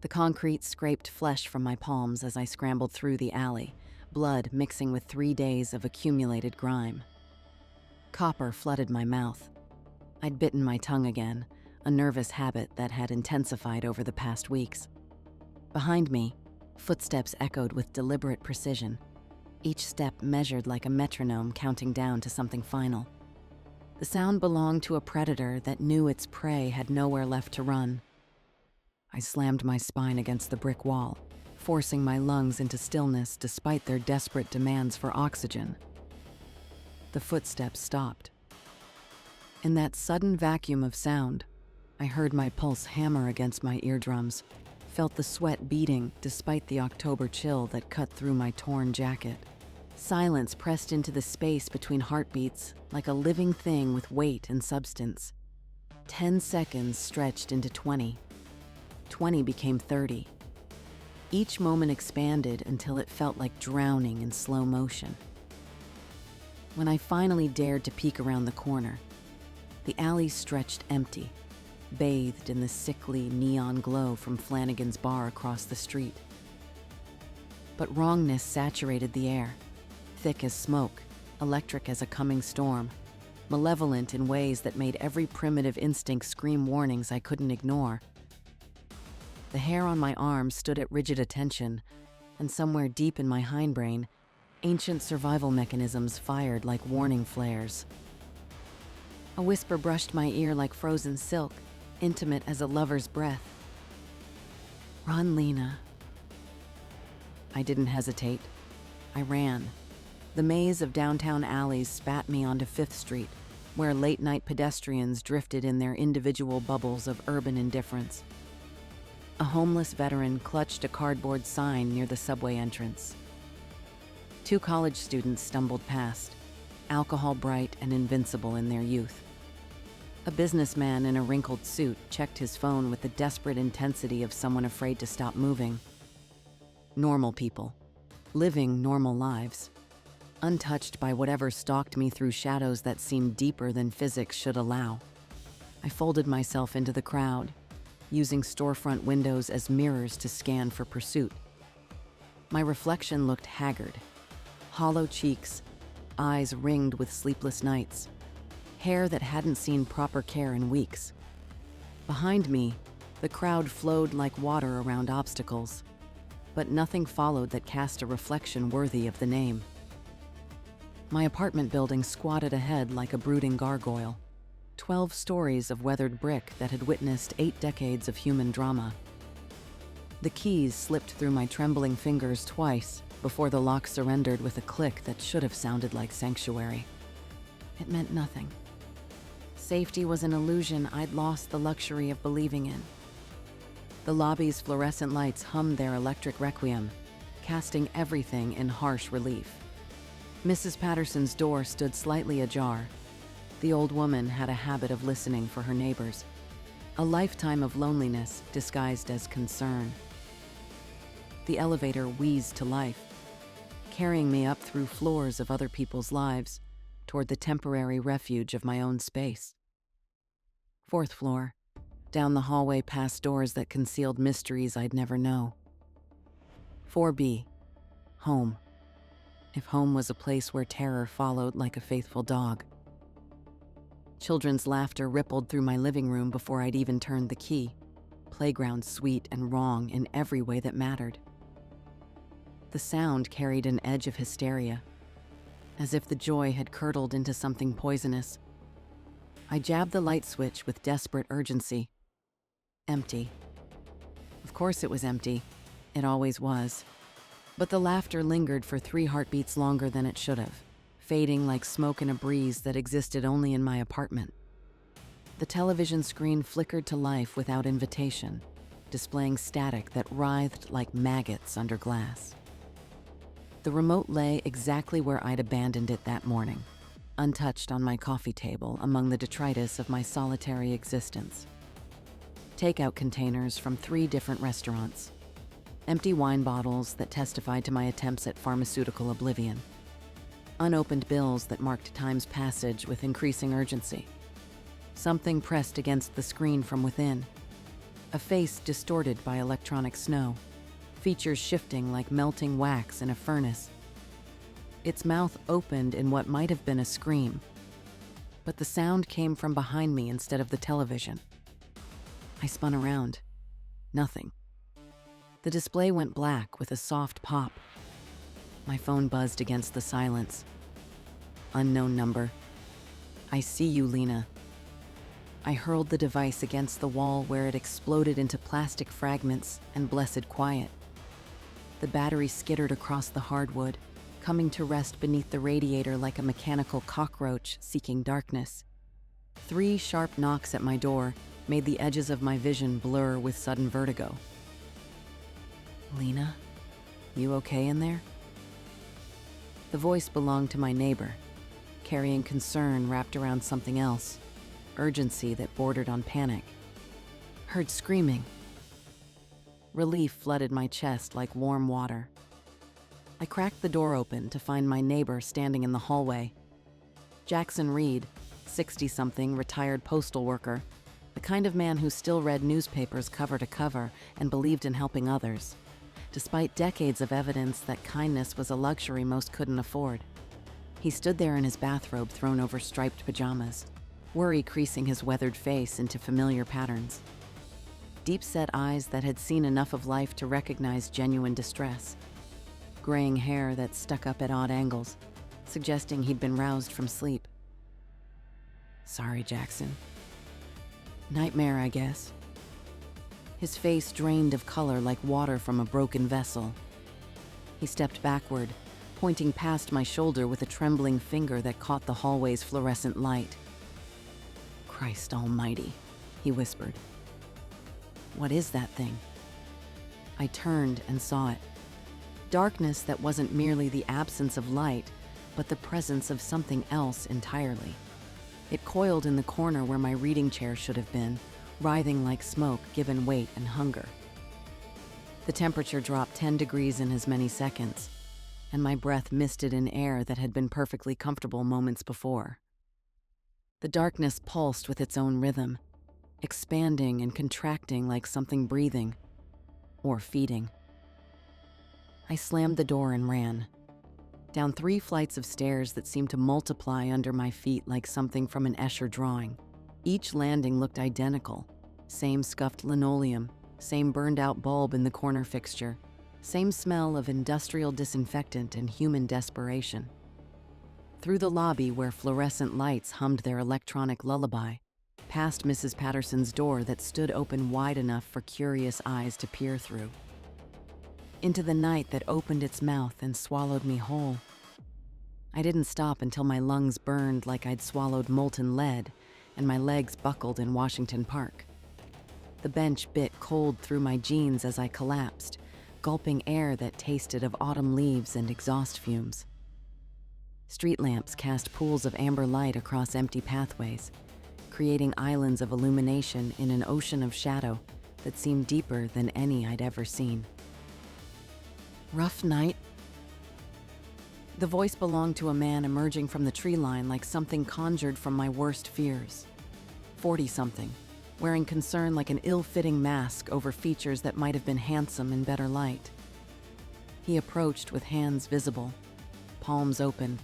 The concrete scraped flesh from my palms as I scrambled through the alley, blood mixing with 3 days of accumulated grime. Copper flooded my mouth. I'd bitten my tongue again, a nervous habit that had intensified over the past weeks. Behind me, footsteps echoed with deliberate precision, each step measured like a metronome counting down to something final. The sound belonged to a predator that knew its prey had nowhere left to run. I slammed my spine against the brick wall, forcing my lungs into stillness despite their desperate demands for oxygen. The footsteps stopped. In that sudden vacuum of sound, I heard my pulse hammer against my eardrums, felt the sweat beating despite the October chill that cut through my torn jacket. Silence pressed into the space between heartbeats like a living thing with weight and substance. 10 seconds stretched into 20. 20 became 30. Each moment expanded until it felt like drowning in slow motion. When I finally dared to peek around the corner, the alley stretched empty, bathed in the sickly neon glow from Flanagan's bar across the street. But wrongness saturated the air, thick as smoke, electric as a coming storm, malevolent in ways that made every primitive instinct scream warnings I couldn't ignore. The hair on my arm stood at rigid attention, and somewhere deep in my hindbrain, ancient survival mechanisms fired like warning flares. A whisper brushed my ear like frozen silk, intimate as a lover's breath. "Run, Lena." I didn't hesitate. I ran. The maze of downtown alleys spat me onto 5th Street, where late-night pedestrians drifted in their individual bubbles of urban indifference. A homeless veteran clutched a cardboard sign near the subway entrance. 2 college students stumbled past, alcohol bright and invincible in their youth. A businessman in a wrinkled suit checked his phone with the desperate intensity of someone afraid to stop moving. Normal people, living normal lives, untouched by whatever stalked me through shadows that seemed deeper than physics should allow. I folded myself into the crowd, using storefront windows as mirrors to scan for pursuit. My reflection looked haggard, hollow cheeks, eyes ringed with sleepless nights, hair that hadn't seen proper care in weeks. Behind me, the crowd flowed like water around obstacles, but nothing followed that cast a reflection worthy of the name. My apartment building squatted ahead like a brooding gargoyle, 12 stories of weathered brick that had witnessed 8 decades of human drama. The keys slipped through my trembling fingers twice before the lock surrendered with a click that should have sounded like sanctuary. It meant nothing. Safety was an illusion I'd lost the luxury of believing in. The lobby's fluorescent lights hummed their electric requiem, casting everything in harsh relief. Mrs. Patterson's door stood slightly ajar. The old woman had a habit of listening for her neighbors, a lifetime of loneliness disguised as concern. The elevator wheezed to life, carrying me up through floors of other people's lives toward the temporary refuge of my own space. 4th floor, down the hallway past doors that concealed mysteries I'd never know. 4B, home. If home was a place where terror followed like a faithful dog. Children's laughter rippled through my living room before I'd even turned the key. Playground sweet and wrong in every way that mattered. The sound carried an edge of hysteria, as if the joy had curdled into something poisonous. I jabbed the light switch with desperate urgency. Empty. Of course it was empty. It always was. But the laughter lingered for 3 heartbeats longer than it should have, fading like smoke in a breeze that existed only in my apartment. The television screen flickered to life without invitation, displaying static that writhed like maggots under glass. The remote lay exactly where I'd abandoned it that morning, untouched on my coffee table among the detritus of my solitary existence. Takeout containers from 3 different restaurants. Empty wine bottles that testified to my attempts at pharmaceutical oblivion. Unopened bills that marked time's passage with increasing urgency. Something pressed against the screen from within. a face distorted by electronic snow, features shifting like melting wax in a furnace. Its mouth opened in what might have been a scream, but the sound came from behind me instead of the television. I spun around. Nothing. The display went black with a soft pop. My phone buzzed against the silence. Unknown number. "I see you, Lena." I hurled the device against the wall where it exploded into plastic fragments and blessed quiet. The battery skittered across the hardwood, coming to rest beneath the radiator like a mechanical cockroach seeking darkness. 3 sharp knocks at my door made the edges of my vision blur with sudden vertigo. "Lena, you okay in there?" The voice belonged to my neighbor, carrying concern wrapped around something else, urgency that bordered on panic. Heard screaming. Relief flooded my chest like warm water. I cracked the door open to find my neighbor standing in the hallway. Jackson Reed, 60-something, retired postal worker, the kind of man who still read newspapers cover to cover and believed in helping others, despite decades of evidence that kindness was a luxury most couldn't afford. He stood there in his bathrobe thrown over striped pajamas, worry creasing his weathered face into familiar patterns. Deep-set eyes that had seen enough of life to recognize genuine distress. Graying hair that stuck up at odd angles, suggesting he'd been roused from sleep. "Sorry, Jackson. Nightmare, I guess." His face drained of color like water from a broken vessel. He stepped backward, pointing past my shoulder with a trembling finger that caught the hallway's fluorescent light. "Christ almighty," he whispered. "What is that thing?" I turned and saw it. Darkness that wasn't merely the absence of light, but the presence of something else entirely. It coiled in the corner where my reading chair should have been, writhing like smoke given weight and hunger. The temperature dropped 10 degrees in as many seconds, and my breath misted in air that had been perfectly comfortable moments before. The darkness pulsed with its own rhythm, expanding and contracting like something breathing or feeding. I slammed the door and ran. Down 3 flights of stairs that seemed to multiply under my feet like something from an Escher drawing. Each landing looked identical. Same scuffed linoleum, same burned-out bulb in the corner fixture, same smell of industrial disinfectant and human desperation. Through the lobby where fluorescent lights hummed their electronic lullaby, past Mrs. Patterson's door that stood open wide enough for curious eyes to peer through. Into the night that opened its mouth and swallowed me whole. I didn't stop until my lungs burned like I'd swallowed molten lead and my legs buckled in Washington Park. The bench bit cold through my jeans as I collapsed, gulping air that tasted of autumn leaves and exhaust fumes. Street lamps cast pools of amber light across empty pathways, creating islands of illumination in an ocean of shadow that seemed deeper than any I'd ever seen. "Rough night?" The voice belonged to a man emerging from the tree line like something conjured from my worst fears. 40-something, wearing concern like an ill-fitting mask over features that might have been handsome in better light. He approached with hands visible, palms open,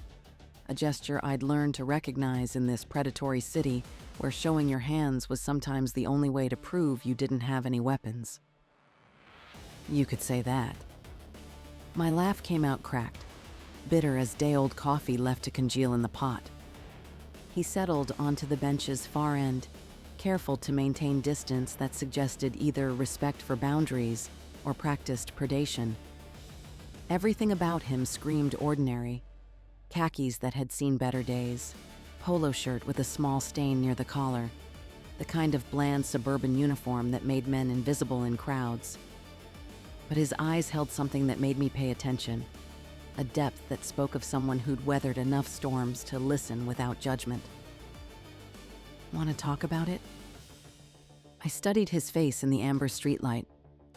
a gesture I'd learned to recognize in this predatory city where showing your hands was sometimes the only way to prove you didn't have any weapons. You could say that. My laugh came out cracked, bitter as day-old coffee left to congeal in the pot. He settled onto the bench's far end, careful to maintain distance that suggested either respect for boundaries or practiced predation. Everything about him screamed ordinary. Khakis that had seen better days, polo shirt with a small stain near the collar, the kind of bland suburban uniform that made men invisible in crowds. But his eyes held something that made me pay attention, a depth that spoke of someone who'd weathered enough storms to listen without judgment. "Want to talk about it?" I studied his face in the amber streetlight,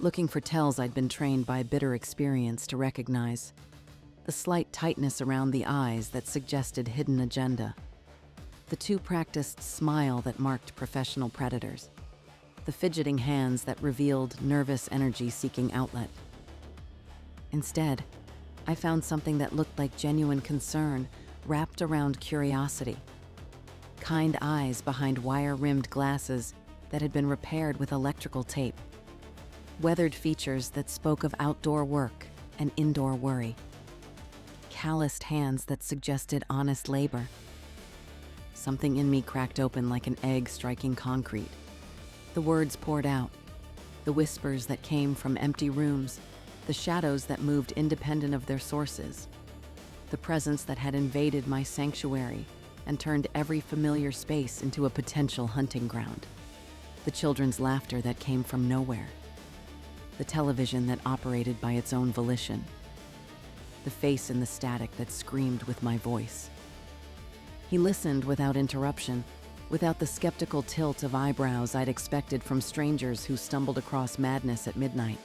looking for tells I'd been trained by bitter experience to recognize. The slight tightness around the eyes that suggested hidden agenda. The too practiced smile that marked professional predators. the fidgeting hands that revealed nervous energy seeking outlet. Instead, I found something that looked like genuine concern wrapped around curiosity. Kind eyes behind wire-rimmed glasses that had been repaired with electrical tape. Weathered features that spoke of outdoor work and indoor worry. Calloused hands that suggested honest labor. Something in me cracked open like an egg striking concrete. The words poured out, the whispers that came from empty rooms, the shadows that moved independent of their sources, the presence that had invaded my sanctuary and turned every familiar space into a potential hunting ground, the children's laughter that came from nowhere, the television that operated by its own volition, the face in the static that screamed with my voice. He listened without interruption, without the skeptical tilt of eyebrows I'd expected from strangers who stumbled across madness at midnight.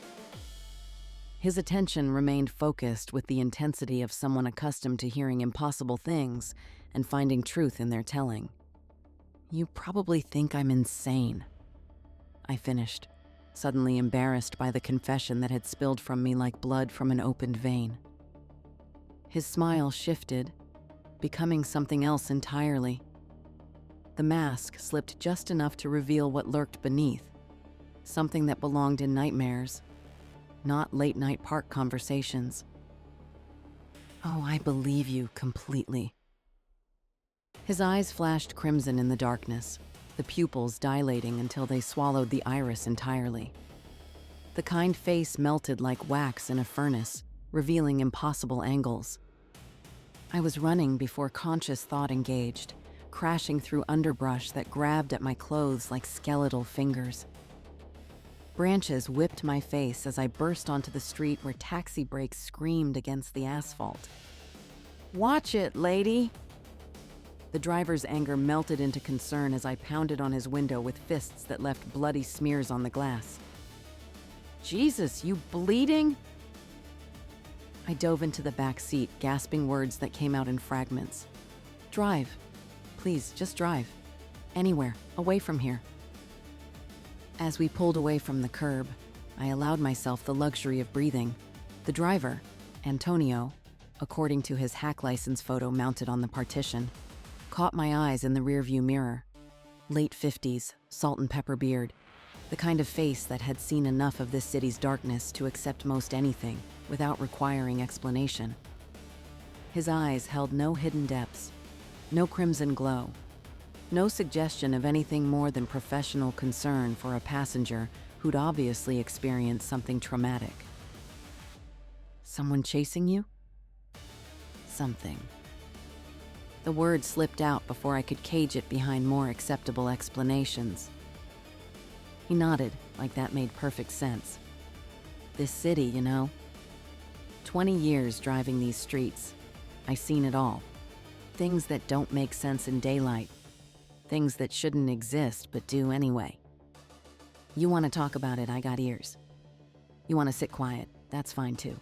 His attention remained focused with the intensity of someone accustomed to hearing impossible things and finding truth in their telling. "You probably think I'm insane," I finished, suddenly embarrassed by the confession that had spilled from me like blood from an opened vein. His smile shifted, becoming something else entirely. The mask slipped just enough to reveal what lurked beneath, something that belonged in nightmares, not late-night park conversations. "Oh, I believe you completely." His eyes flashed crimson in the darkness, the pupils dilating until they swallowed the iris entirely. The kind face melted like wax in a furnace, revealing impossible angles. I was running before conscious thought engaged, crashing through underbrush that grabbed at my clothes like skeletal fingers. Branches whipped my face as I burst onto the street where taxi brakes screamed against the asphalt. "Watch it, lady!" The driver's anger melted into concern as I pounded on his window with fists that left bloody smears on the glass. "Jesus, you bleeding?" I dove into the back seat, gasping words that came out in fragments. "Drive. Please, just drive. Anywhere, away from here." As we pulled away from the curb, I allowed myself the luxury of breathing. The driver, Antonio, according to his hack license photo mounted on the partition, caught my eyes in the rearview mirror. Late 50s, salt and pepper beard, the kind of face that had seen enough of this city's darkness to accept most anything without requiring explanation. His eyes held no hidden depths, no crimson glow, no suggestion of anything more than professional concern for a passenger who'd obviously experienced something traumatic. "Someone chasing you?" "Something." The word slipped out before I could cage it behind more acceptable explanations. He nodded, like that made perfect sense. "This city, you know. 20 years driving these streets. I've seen it all. Things that don't make sense in daylight. Things that shouldn't exist but do anyway. You want to talk about it, I got ears. You want to sit quiet, that's fine too."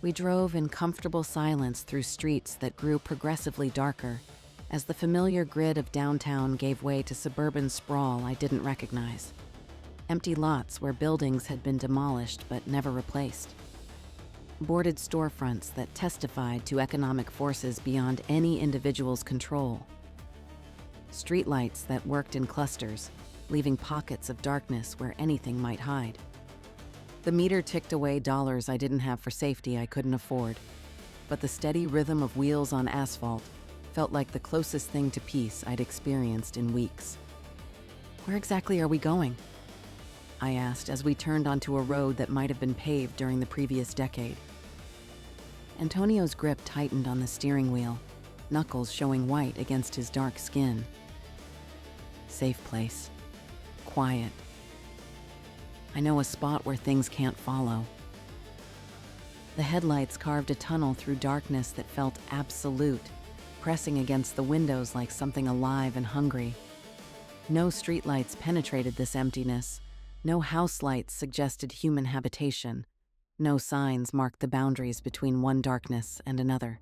We drove in comfortable silence through streets that grew progressively darker as the familiar grid of downtown gave way to suburban sprawl I didn't recognize. Empty lots where buildings had been demolished but never replaced. Boarded storefronts that testified to economic forces beyond any individual's control. Streetlights that worked in clusters, leaving pockets of darkness where anything might hide. The meter ticked away dollars I didn't have for safety I couldn't afford, but the steady rhythm of wheels on asphalt felt like the closest thing to peace I'd experienced in weeks. "Where exactly are we going?" I asked as we turned onto a road that might have been paved during the previous decade. Antonio's grip tightened on the steering wheel, knuckles showing white against his dark skin. "Safe place. Quiet. I know a spot where things can't follow." The headlights carved a tunnel through darkness that felt absolute, pressing against the windows like something alive and hungry. No streetlights penetrated this emptiness. No house lights suggested human habitation. No signs marked the boundaries between one darkness and another.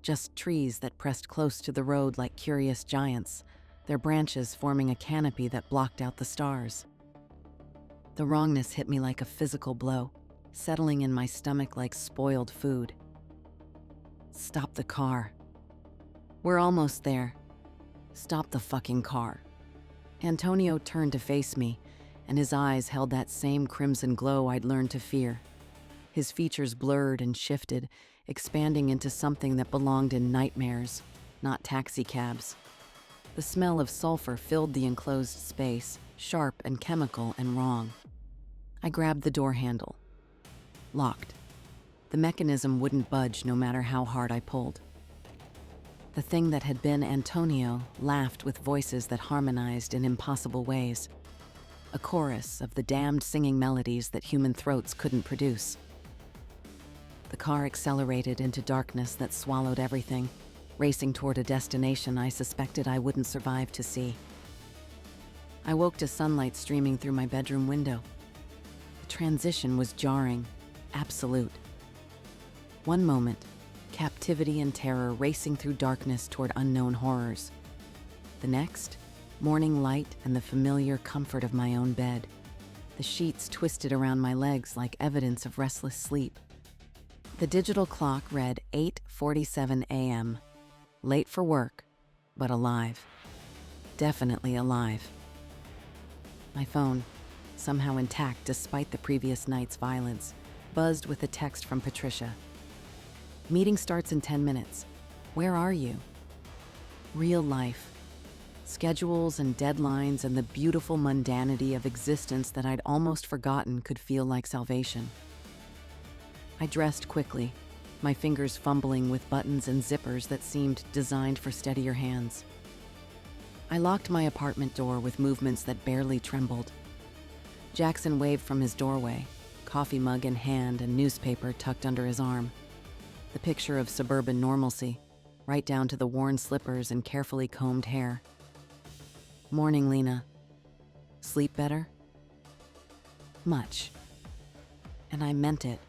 Just trees that pressed close to the road like curious giants, their branches forming a canopy that blocked out the stars. The wrongness hit me like a physical blow, settling in my stomach like spoiled food. Stop the car. We're almost there. Stop the fucking car. Antonio turned to face me, and his eyes held that same crimson glow I'd learned to fear. His features blurred and shifted, expanding into something that belonged in nightmares, not taxicabs. The smell of sulfur filled the enclosed space, sharp and chemical and wrong. I grabbed the door handle. Locked. The mechanism wouldn't budge no matter how hard I pulled. The thing that had been Antonio laughed with voices that harmonized in impossible ways. A chorus of the damned singing melodies that human throats couldn't produce. The car accelerated into darkness that swallowed everything, racing toward a destination I suspected I wouldn't survive to see. I woke to sunlight streaming through my bedroom window. The transition was jarring, absolute. One moment, captivity and terror racing through darkness toward unknown horrors. The next, morning light and the familiar comfort of my own bed. The sheets twisted around my legs like evidence of restless sleep. The digital clock read 8:47 a.m. Late for work, but alive. Definitely alive. My phone, somehow intact despite the previous night's violence, buzzed with a text from Patricia. Meeting starts in 10 minutes. Where are you? Real life. Schedules and deadlines and the beautiful mundanity of existence that I'd almost forgotten could feel like salvation. I dressed quickly, my fingers fumbling with buttons and zippers that seemed designed for steadier hands. I locked my apartment door with movements that barely trembled. Jackson waved from his doorway, coffee mug in hand and newspaper tucked under his arm. The picture of suburban normalcy, right down to the worn slippers and carefully combed hair. Morning, Lena. Sleep better? Much. And I meant it.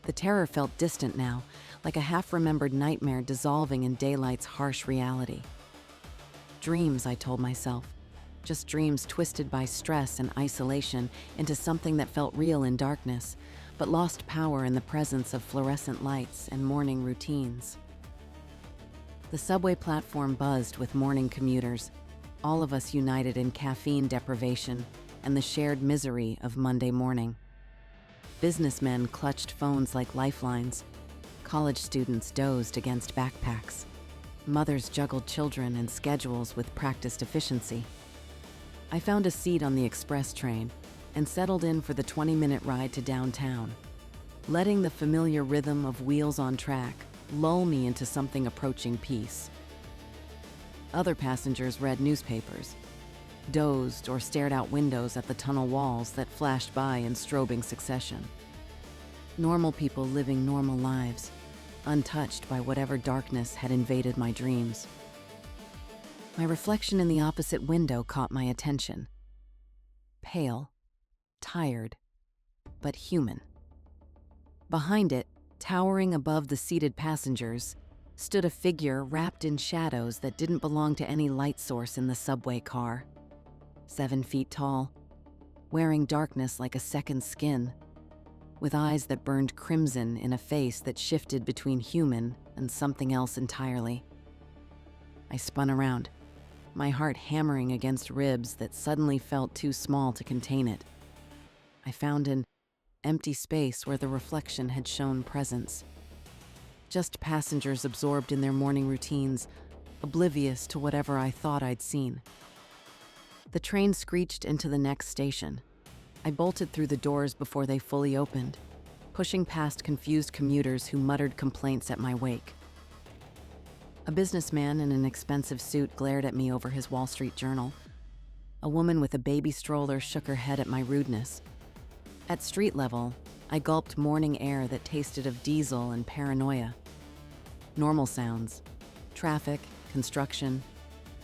The terror felt distant now, like a half-remembered nightmare dissolving in daylight's harsh reality. Dreams, I told myself. Just dreams twisted by stress and isolation into something that felt real in darkness, but lost power in the presence of fluorescent lights and morning routines. The subway platform buzzed with morning commuters, all of us united in caffeine deprivation and the shared misery of Monday morning. Businessmen clutched phones like lifelines. College students dozed against backpacks. Mothers juggled children and schedules with practiced efficiency. I found a seat on the express train and settled in for the 20-minute ride to downtown, letting the familiar rhythm of wheels on track lull me into something approaching peace. Other passengers read newspapers, dozed or stared out windows at the tunnel walls that flashed by in strobing succession. Normal people living normal lives, untouched by whatever darkness had invaded my dreams. My reflection in the opposite window caught my attention. Pale, tired, but human. Behind it, towering above the seated passengers, stood a figure wrapped in shadows that didn't belong to any light source in the subway car. 7 feet tall, wearing darkness like a second skin, with eyes that burned crimson in a face that shifted between human and something else entirely. I spun around, my heart hammering against ribs that suddenly felt too small to contain it. I found an empty space where the reflection had shown presence. Just passengers absorbed in their morning routines, oblivious to whatever I thought I'd seen. The train screeched into the next station. I bolted through the doors before they fully opened, pushing past confused commuters who muttered complaints at my wake. A businessman in an expensive suit glared at me over his Wall Street Journal. A woman with a baby stroller shook her head at my rudeness. At street level, I gulped morning air that tasted of diesel and paranoia. Normal sounds, traffic, construction,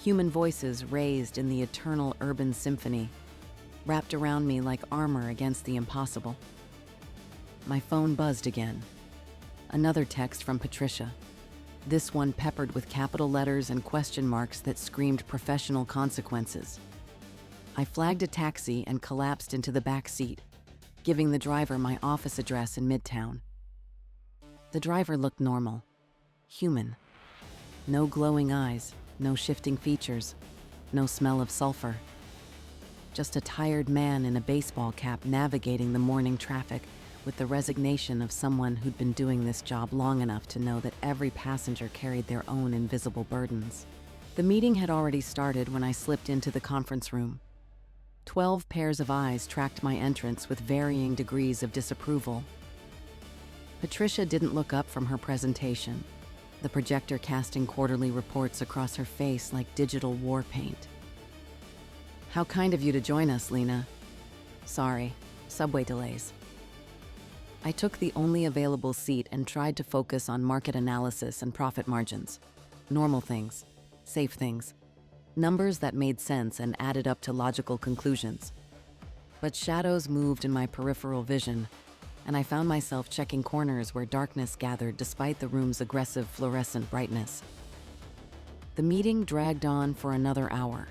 human voices raised in the eternal urban symphony, wrapped around me like armor against the impossible. My phone buzzed again. Another text from Patricia. this one peppered with capital letters and question marks that screamed professional consequences. I flagged a taxi and collapsed into the back seat, giving the driver my office address in Midtown. The driver looked normal, human. No glowing eyes, no shifting features, no smell of sulfur. Just a tired man in a baseball cap navigating the morning traffic with the resignation of someone who'd been doing this job long enough to know that every passenger carried their own invisible burdens. The meeting had already started when I slipped into the conference room. 12 pairs of eyes tracked my entrance with varying degrees of disapproval. Patricia didn't look up from her presentation, the projector casting quarterly reports across her face like digital war paint. "How kind of you to join us, Lena. Sorry, subway delays." I took the only available seat and tried to focus on market analysis and profit margins. Normal things, safe things, numbers that made sense and added up to logical conclusions. But shadows moved in my peripheral vision, and I found myself checking corners where darkness gathered despite the room's aggressive fluorescent brightness. The meeting dragged on for another hour.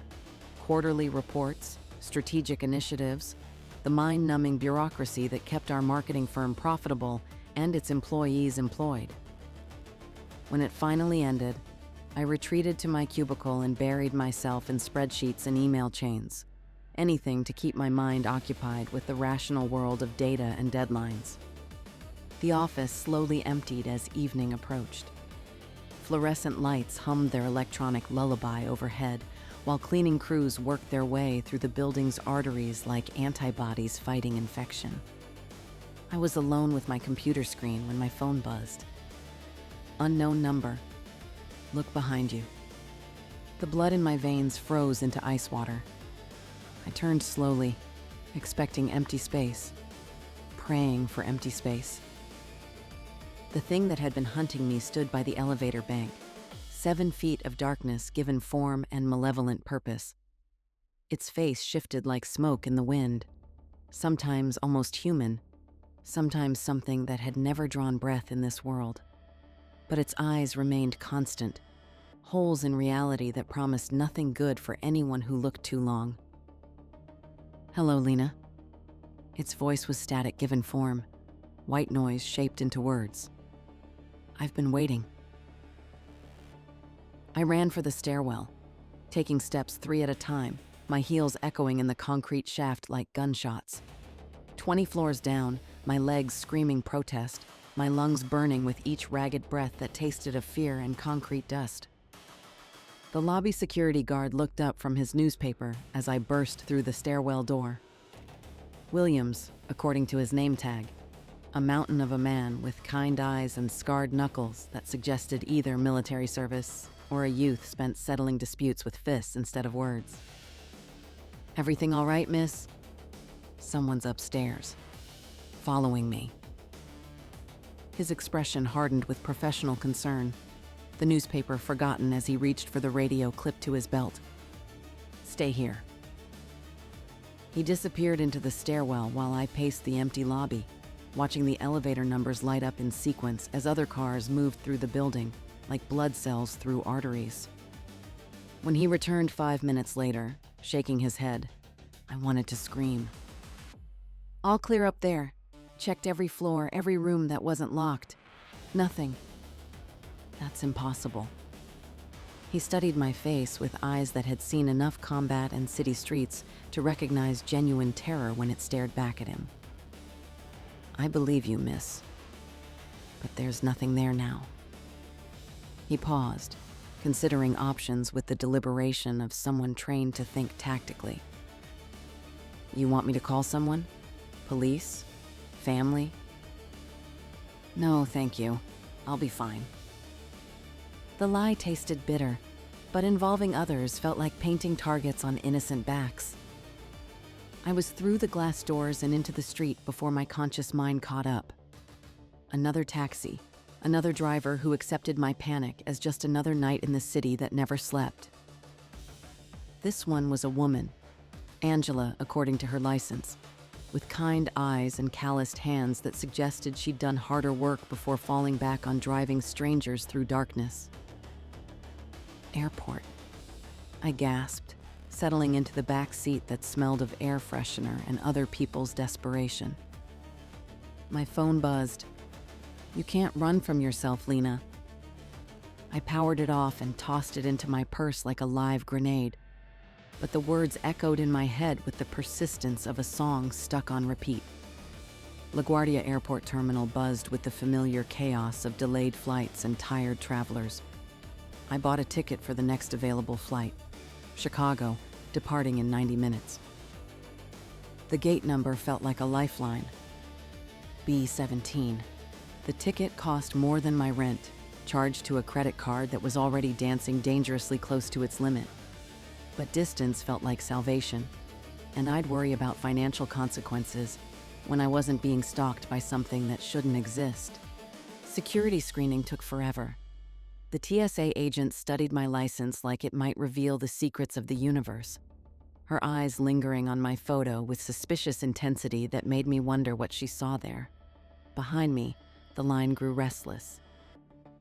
Quarterly reports, strategic initiatives, the mind-numbing bureaucracy that kept our marketing firm profitable and its employees employed. When it finally ended, I retreated to my cubicle and buried myself in spreadsheets and email chains. Anything to keep my mind occupied with the rational world of data and deadlines. The office slowly emptied as evening approached. Fluorescent lights hummed their electronic lullaby overhead, while cleaning crews worked their way through the building's arteries like antibodies fighting infection. I was alone with my computer screen when my phone buzzed. Unknown number. Look behind you. The blood in my veins froze into ice water. I turned slowly, expecting empty space, praying for empty space. The thing that had been hunting me stood by the elevator bank, 7 feet of darkness given form and malevolent purpose. Its face shifted like smoke in the wind, sometimes almost human, sometimes something that had never drawn breath in this world. But its eyes remained constant, holes in reality that promised nothing good for anyone who looked too long. "Hello, Lena." Its voice was static given form, white noise shaped into words. "I've been waiting." I ran for the stairwell, taking steps 3 at a time, my heels echoing in the concrete shaft like gunshots. 20 floors down, my legs screaming protest, my lungs burning with each ragged breath that tasted of fear and concrete dust. The lobby security guard looked up from his newspaper as I burst through the stairwell door. Williams, according to his name tag, a mountain of a man with kind eyes and scarred knuckles that suggested either military service or a youth spent settling disputes with fists instead of words. "Everything all right, miss?" Someone's upstairs, following me. His expression hardened with professional concern, the newspaper forgotten as he reached for the radio clipped to his belt. "Stay here." He disappeared into the stairwell while I paced the empty lobby, watching the elevator numbers light up in sequence as other cars moved through the building, like blood cells through arteries. When he returned 5 minutes later, shaking his head, I wanted to scream. "All clear up there. Checked every floor, every room that wasn't locked. Nothing." "That's impossible." He studied my face with eyes that had seen enough combat and city streets to recognize genuine terror when it stared back at him. "I believe you, miss. But there's nothing there now." He paused, considering options with the deliberation of someone trained to think tactically. "You want me to call someone? Police? Family?" "No, thank you. I'll be fine." The lie tasted bitter, but involving others felt like painting targets on innocent backs. I was through the glass doors and into the street before my conscious mind caught up. Another taxi, another driver who accepted my panic as just another night in the city that never slept. This one was a woman, Angela according to her license, with kind eyes and calloused hands that suggested she'd done harder work before falling back on driving strangers through darkness. Airport, I gasped, settling into the back seat that smelled of air freshener and other people's desperation. My phone buzzed. "You can't run from yourself, Lena." I powered it off and tossed it into my purse like a live grenade, but the words echoed in my head with the persistence of a song stuck on repeat. LaGuardia Airport Terminal buzzed with the familiar chaos of delayed flights and tired travelers. I bought a ticket for the next available flight, Chicago, departing in 90 minutes. The gate number felt like a lifeline. B17. The ticket cost more than my rent, charged to a credit card that was already dancing dangerously close to its limit. But distance felt like salvation, and I'd worry about financial consequences when I wasn't being stalked by something that shouldn't exist. Security screening took forever. The TSA agent studied my license like it might reveal the secrets of the universe, her eyes lingering on my photo with suspicious intensity that made me wonder what she saw there. Behind me, the line grew restless.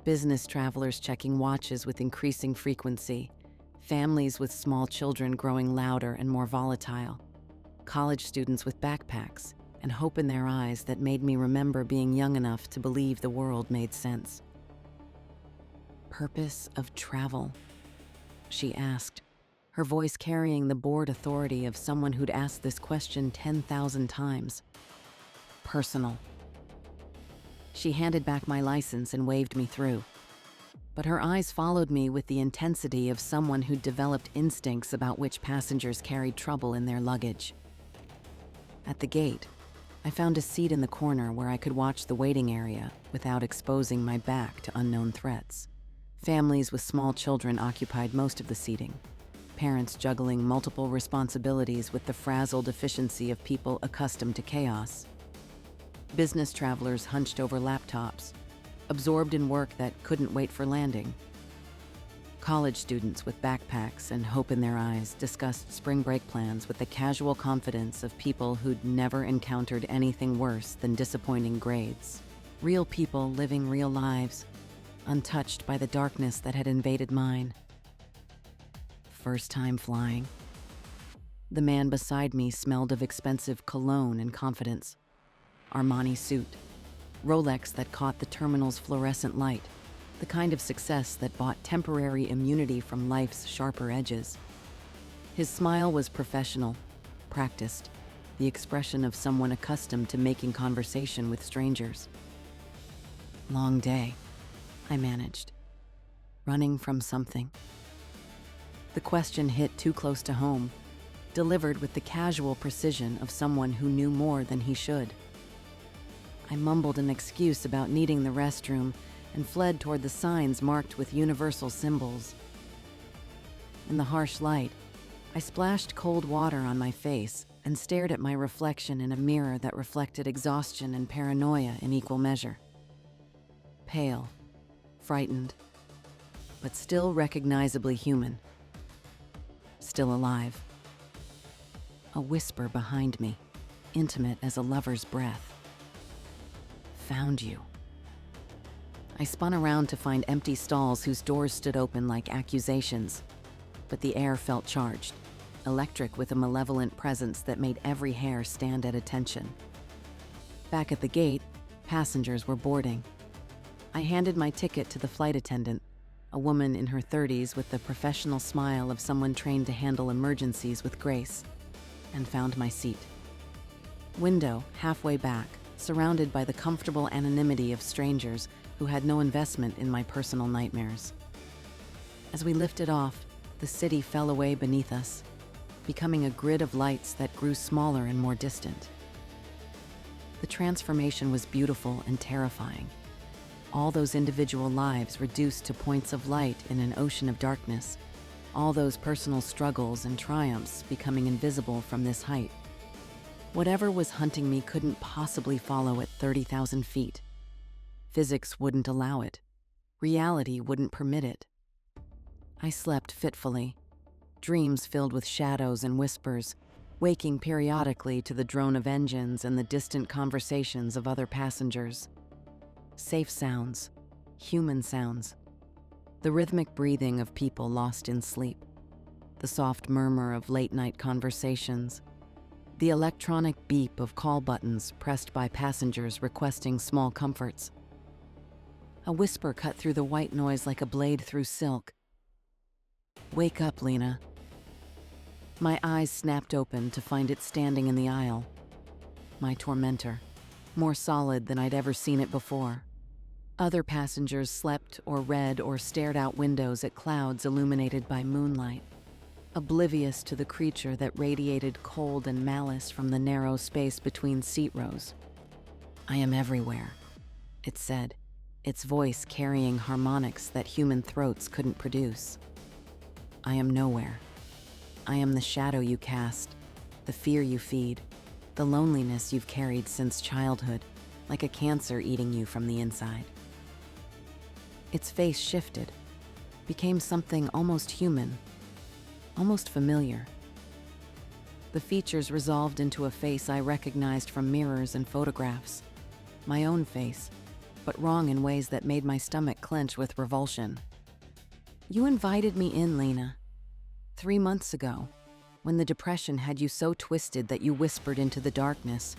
Business travelers checking watches with increasing frequency, families with small children growing louder and more volatile, college students with backpacks and hope in their eyes that made me remember being young enough to believe the world made sense. "Purpose of travel?" she asked, her voice carrying the bored authority of someone who'd asked this question 10,000 times. "Personal." She handed back my license and waved me through, but her eyes followed me with the intensity of someone who'd developed instincts about which passengers carried trouble in their luggage. At the gate, I found a seat in the corner where I could watch the waiting area without exposing my back to unknown threats. Families with small children occupied most of the seating, parents juggling multiple responsibilities with the frazzled efficiency of people accustomed to chaos. Business travelers hunched over laptops, absorbed in work that couldn't wait for landing. College students with backpacks and hope in their eyes discussed spring break plans with the casual confidence of people who'd never encountered anything worse than disappointing grades. Real people living real lives, untouched by the darkness that had invaded mine. First time flying. The man beside me smelled of expensive cologne and confidence. Armani suit, Rolex that caught the terminal's fluorescent light, the kind of success that bought temporary immunity from life's sharper edges. His smile was professional, practiced, the expression of someone accustomed to making conversation with strangers. "Long day," I managed, running from something. The question hit too close to home, delivered with the casual precision of someone who knew more than he should. I mumbled an excuse about needing the restroom and fled toward the signs marked with universal symbols. In the harsh light, I splashed cold water on my face and stared at my reflection in a mirror that reflected exhaustion and paranoia in equal measure. Pale, frightened, but still recognizably human. Still alive. A whisper behind me, intimate as a lover's breath. "Found you." I spun around to find empty stalls whose doors stood open like accusations, but the air felt charged, electric with a malevolent presence that made every hair stand at attention. Back at the gate, passengers were boarding. I handed my ticket to the flight attendant, a woman in her 30s with the professional smile of someone trained to handle emergencies with grace, and found my seat. Window halfway back, surrounded by the comfortable anonymity of strangers who had no investment in my personal nightmares. As we lifted off, the city fell away beneath us, becoming a grid of lights that grew smaller and more distant. The transformation was beautiful and terrifying. All those individual lives reduced to points of light in an ocean of darkness, all those personal struggles and triumphs becoming invisible from this height. Whatever was hunting me couldn't possibly follow at 30,000 feet. Physics wouldn't allow it. Reality wouldn't permit it. I slept fitfully, dreams filled with shadows and whispers, waking periodically to the drone of engines and the distant conversations of other passengers. Safe sounds, human sounds, the rhythmic breathing of people lost in sleep, the soft murmur of late-night conversations, the electronic beep of call buttons pressed by passengers requesting small comforts. A whisper cut through the white noise like a blade through silk. "Wake up, Lena." My eyes snapped open to find it standing in the aisle. My tormentor, more solid than I'd ever seen it before. Other passengers slept or read or stared out windows at clouds illuminated by moonlight, oblivious to the creature that radiated cold and malice from the narrow space between seat rows. "I am everywhere," it said, its voice carrying harmonics that human throats couldn't produce. "I am nowhere. I am the shadow you cast, the fear you feed, the loneliness you've carried since childhood, like a cancer eating you from the inside." Its face shifted, became something almost human, almost familiar. The features resolved into a face I recognized from mirrors and photographs. My own face, but wrong in ways that made my stomach clench with revulsion. "You invited me in, Lena. 3 months ago, when the depression had you so twisted that you whispered into the darkness,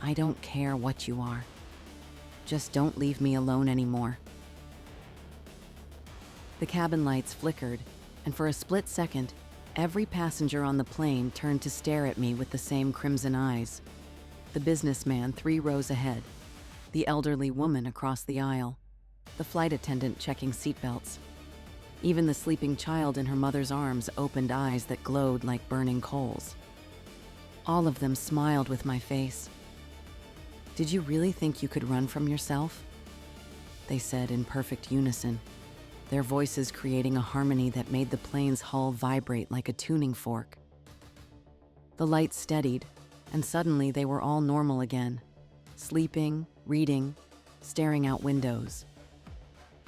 'I don't care what you are. Just don't leave me alone anymore.'" The cabin lights flickered, and for a split second, every passenger on the plane turned to stare at me with the same crimson eyes. The businessman 3 rows ahead, the elderly woman across the aisle, the flight attendant checking seatbelts. Even the sleeping child in her mother's arms opened eyes that glowed like burning coals. All of them smiled with my face. "Did you really think you could run from yourself?" they said in perfect unison, their voices creating a harmony that made the plane's hull vibrate like a tuning fork. The lights steadied, and suddenly they were all normal again, sleeping, reading, staring out windows.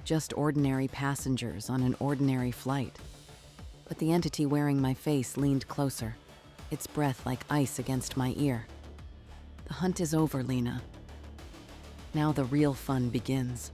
Just ordinary passengers on an ordinary flight. But the entity wearing my face leaned closer, its breath like ice against my ear. "The hunt is over, Lena. Now the real fun begins."